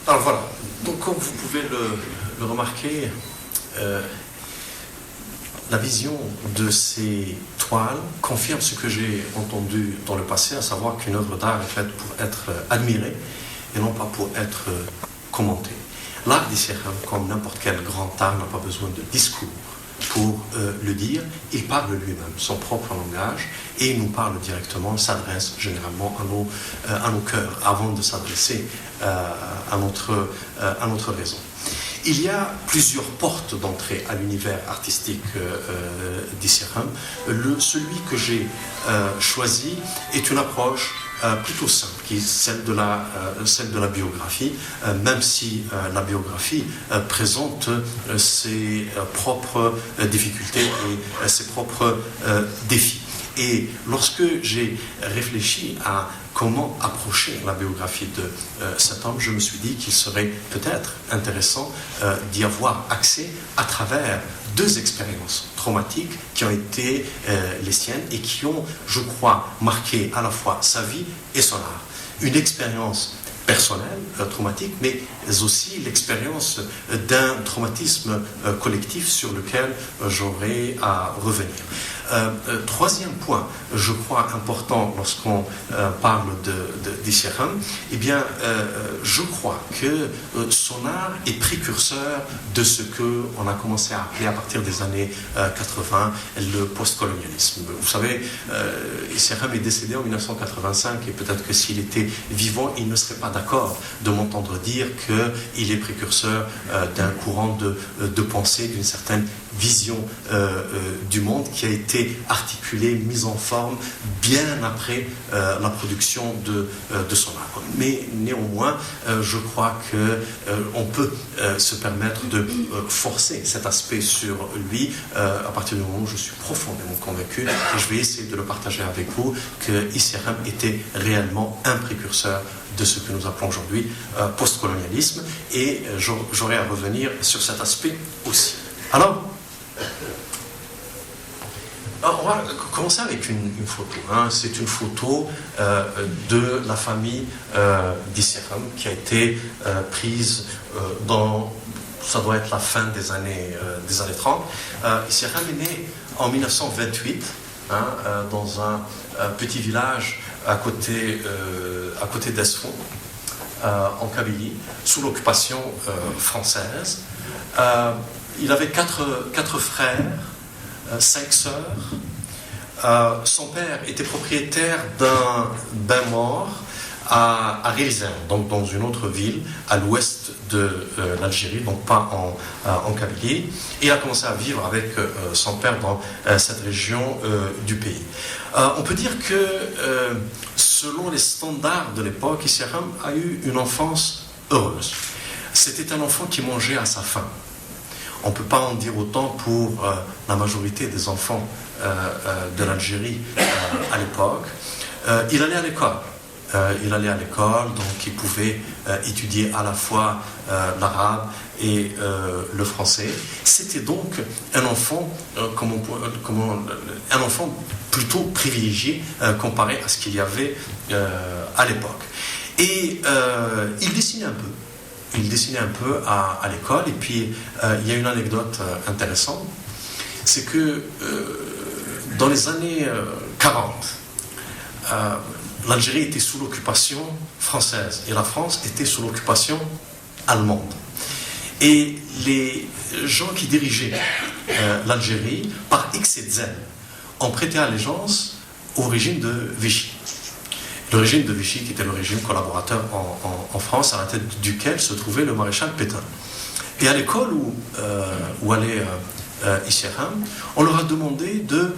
Alors voilà, donc comme vous pouvez le remarquer, la vision de ces toiles confirme ce que j'ai entendu dans le passé, à savoir qu'une œuvre d'art est faite pour être admirée et non pas pour être commentée. L'art d'Issacham, comme n'importe quel grand art, n'a pas besoin de discours pour le dire. Il parle lui-même, son propre langage, et il nous parle directement, s'adresse généralement à nos cœurs, avant de s'adresser à notre raison. Il y a plusieurs portes d'entrée à l'univers artistique d'Issacham. Celui que j'ai choisi est une approche plutôt simple, qui est celle de la biographie, même si la biographie présente ses propres difficultés et ses propres défis. Et lorsque j'ai réfléchi à comment approcher la biographie de cet homme, je me suis dit qu'il serait peut-être intéressant d'y avoir accès à travers deux expériences traumatiques qui ont été les siennes et qui ont, je crois, marqué à la fois sa vie et son art. Une expérience personnelle, traumatique, mais aussi l'expérience d'un traumatisme collectif sur lequel j'aurai à revenir. Troisième point, je crois important lorsqu'on parle d'Issacham, eh bien, je crois que son art est précurseur de ce qu'on a commencé à appeler à partir des années 80 le postcolonialisme. Vous savez,Issacham est décédé en 1985 et peut-être que s'il était vivant, il ne serait pas d'accord de m'entendre dire qu'il est précurseur d'un courant de pensée, d'une certaine vision du monde qui a été articulée, mise en forme bien après la production de son art. Mais néanmoins, je crois qu'on peut se permettre de forcer cet aspect sur lui à partir du moment où je suis profondément convaincu, et je vais essayer de le partager avec vous, que Issacham était réellement un précurseur de ce que nous appelons aujourd'hui postcolonialisme, et j'aurai à revenir sur cet aspect aussi. Alors, on va commencer avec une photo. C'est une photo de la famille d'Issacham qui a été prise ça doit être la fin des années 30. Issacham est né en 1928 dans un petit village à côté d'Esfond, en Kabylie, sous l'occupation française. Il avait quatre frères, 5 sœurs. Son père était propriétaire d'un bain mort à Rizen, donc dans une autre ville à l'ouest de l'Algérie, donc pas en Kabylie. Et il a commencé à vivre avec son père dans cette région du pays. On peut dire que selon les standards de l'époque, Issacham a eu une enfance heureuse. C'était un enfant qui mangeait à sa faim. On ne peut pas en dire autant pour la majorité des enfants de l'Algérie à l'époque. Il allait à l'école. Donc il pouvait étudier à la fois l'arabe et le français. C'était donc un enfant, un enfant plutôt privilégié comparé à ce qu'il y avait à l'époque. Et il dessinait un peu. Il dessinait un peu à l'école, et puis il y a une anecdote intéressante, c'est que dans les années 40, l'Algérie était sous l'occupation française et la France était sous l'occupation allemande. Et les gens qui dirigeaient l'Algérie, par excès de zèle, ont prêté allégeance au régime de Vichy. Le régime de Vichy, qui était le régime collaborateur en France, à la tête duquel se trouvait le maréchal Pétain. Et à l'école où allait Issacham, on leur a demandé de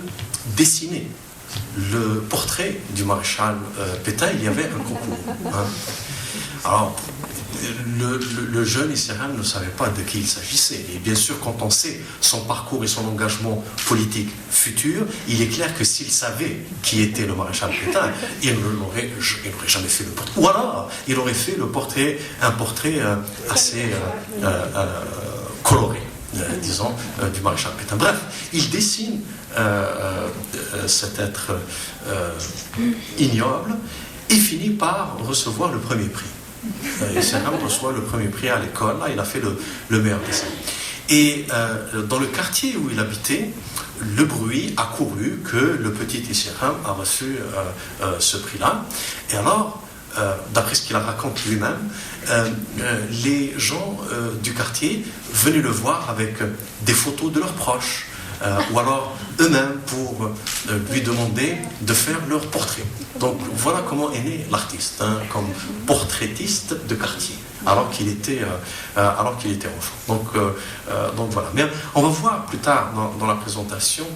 dessiner le portrait du maréchal Pétain. Il y avait un concours. Alors, le jeune Issacham ne savait pas de qui il s'agissait. Et bien sûr, quand on sait son parcours et son engagement politique futur, il est clair que s'il savait qui était le maréchal Pétain, il n'aurait jamais fait le portrait. Ou alors, il aurait fait un portrait assez coloré, disons, du maréchal Pétain. Bref, il dessine cet être ignoble et finit par recevoir le premier prix. Isserham reçoit le premier prix à l'école, là il a fait le meilleur dessin. Et dans le quartier où il habitait, le bruit a couru que le petit Isserham a reçu ce prix-là. Et alors, d'après ce qu'il raconte lui-même, les gens du quartier venaient le voir avec des photos de leurs proches, ou alors eux-mêmes pour lui demander de faire leur portrait. Donc voilà comment est né l'artiste, hein, comme portraitiste de quartier, alors qu'il était enfant. Donc voilà. Mais on va voir plus tard dans la présentation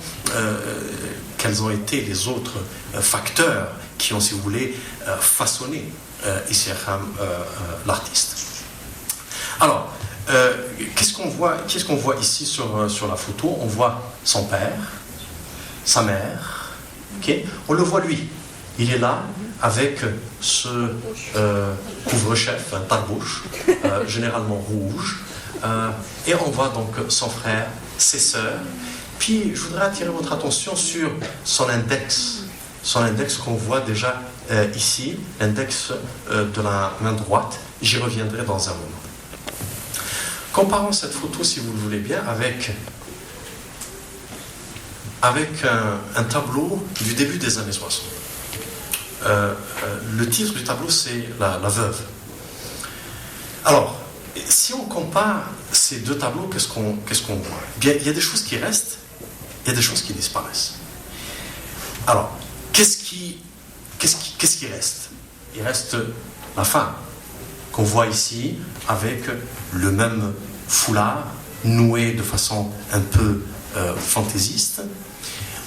quels ont été les autres facteurs qui ont, si vous voulez, façonné Isserham, l'artiste. Alors, qu'est-ce qu'on voit ici sur la photo? On voit son père, sa mère, okay? On le voit lui. Il est là avec ce couvre-chef, un tarbouche, généralement rouge. Et on voit donc son frère, ses sœurs. Puis je voudrais attirer votre attention sur son index. Son index qu'on voit déjà ici, l'index de la main droite. J'y reviendrai dans un moment. Comparons cette photo, si vous le voulez bien, avec un tableau du début des années 60. Le titre du tableau, c'est la veuve. Alors, si on compare ces deux tableaux, qu'est-ce qu'on voit? Bien, il y a des choses qui restent, il y a des choses qui disparaissent. Alors, qu'est-ce qui reste? Il reste la femme qu'on voit ici avec le même foulard noué de façon un peu fantaisiste.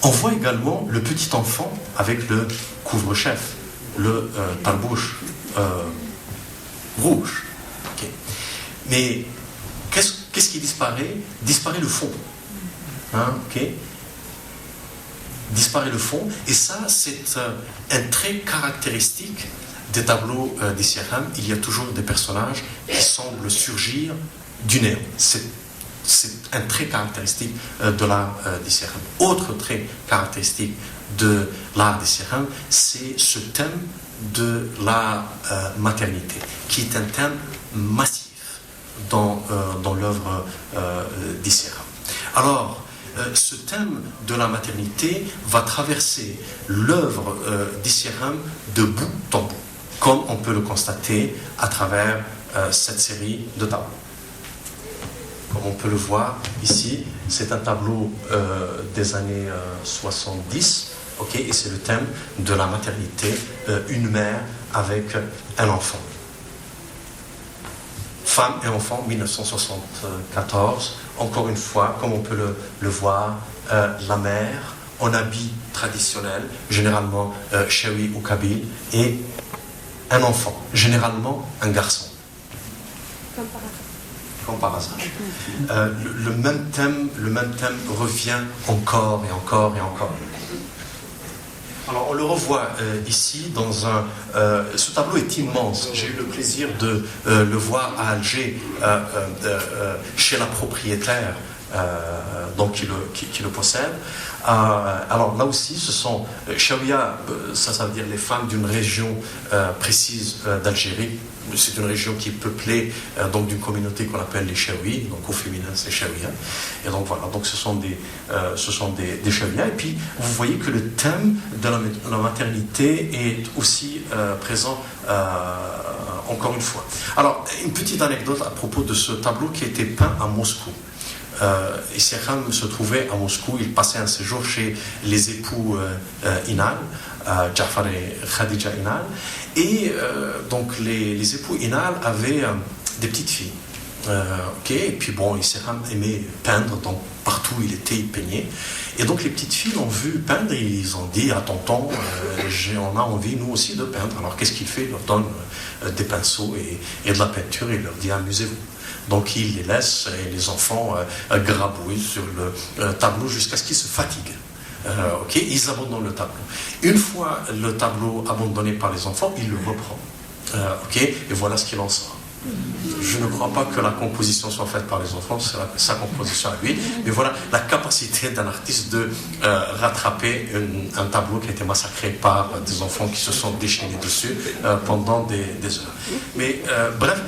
On voit également le petit enfant avec le couvre-chef, le tarbouche rouge. Okay. Mais qu'est-ce qui disparaît? Disparaît le fond. Hein, okay. Disparaît le fond, et ça, c'est un trait caractéristique des tableaux d'Isserham. Il y a toujours des personnages qui semblent surgir du néant. C'est un trait caractéristique de l'art d'Isserham. Autre trait caractéristique de l'art d'Isserham, c'est ce thème de la maternité, qui est un thème massif dans l'œuvre d'Isserham. Alors, ce thème de la maternité va traverser l'œuvre d'Isserham de bout en bout, comme on peut le constater à travers cette série de tableaux. Comme on peut le voir ici, c'est un tableau des années 70, okay, et c'est le thème de la maternité, une mère avec un enfant. Femme et enfant, 1974. Encore une fois, comme on peut le voir, la mère en habit traditionnel, généralement Chewi ou Kabyle, et un enfant, généralement un garçon. Comme par hasard. Le même thème revient encore et encore et encore. Alors on le revoit ici dans ce tableau est immense. J'ai eu le plaisir de le voir à Alger chez la propriétaire donc qui le possède. Alors là aussi, ce sont Chaouia, ça veut dire les femmes d'une région précise d'Algérie. C'est une région qui est peuplée donc d'une communauté qu'on appelle les Chaouis, donc au féminin c'est Chaouia. Et donc voilà, donc ce sont des Chaouia. Et puis vous voyez que le thème de la maternité est aussi présent encore une fois. Alors une petite anecdote à propos de ce tableau qui a été peint à Moscou. Isserham se trouvait à Moscou, il passait un séjour chez les époux Inal, Jafar et Khadija Inal, et donc les époux Inal avaient des petites filles. Okay, et puis bon, Isserham aimait peindre, donc partout où il était, il peignait. Et donc les petites filles l'ont vu peindre et ils ont dit à tonton, on a envie nous aussi de peindre. Alors qu'est-ce qu'il fait? Il leur donne des pinceaux et de la peinture et il leur dit amusez-vous. Donc il les laisse et les enfants grabouillent sur le tableau jusqu'à ce qu'ils se fatiguent. Okay, ils abandonnent le tableau. Une fois le tableau abandonné par les enfants, il le reprend. Okay, et voilà ce qu'il en sort. Je ne crois pas que la composition soit faite par les enfants, c'est sa composition à lui. Mais voilà la capacité d'un artiste de rattraper un tableau qui a été massacré par des enfants qui se sont déchaînés dessus pendant des heures. Mais bref,